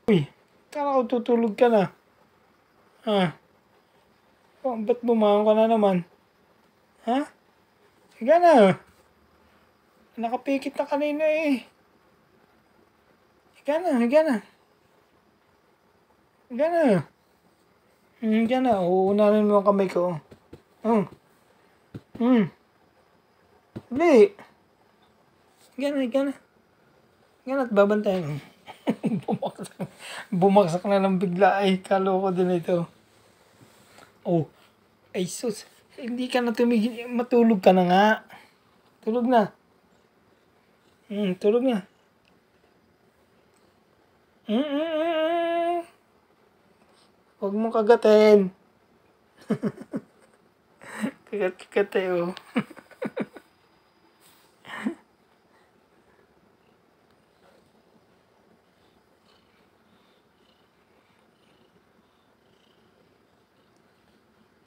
Uy, kala ko tutulog ka na. Ha? Oh, ba't bumangon ka na naman? Ha? Higa na. Nakapikit na kanina eh. Higa na, higa na. Higa na. Higa na. Uunahin mo ang kamay ko. Hmm. Hmm. Hindi. Higa na, higa na. Higa na at babantayan mo. Bumaksak. Bumaksak na lang bigla ay kaloko din ito. Oh. Ay sus. Hindi ka na tumigil. Matulog ka na nga. Tulog na. Tulog na. Huwag mo kagatin. Kagat-kagat eh, oh.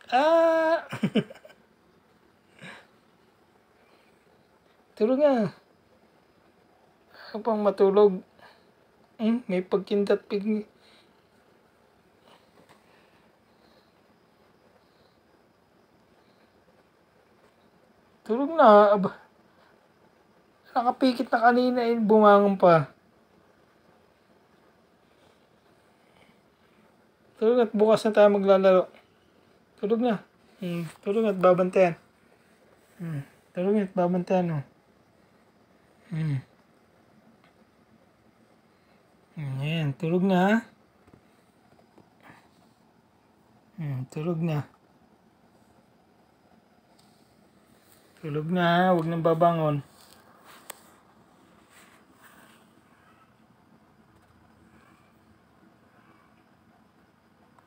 Ah! Tulog na. Ako pang matulog. May pagkindat pigni. Tulog na. Aba. Nakapikit na kanina eh. Bumangon pa. Tulog at bukas na tayo maglalaro. Tulog na. Tulog at babantayan. Tulog at babantayan. Ayan, tulog na. Tulog na. Tulog na, huwag nang babangon.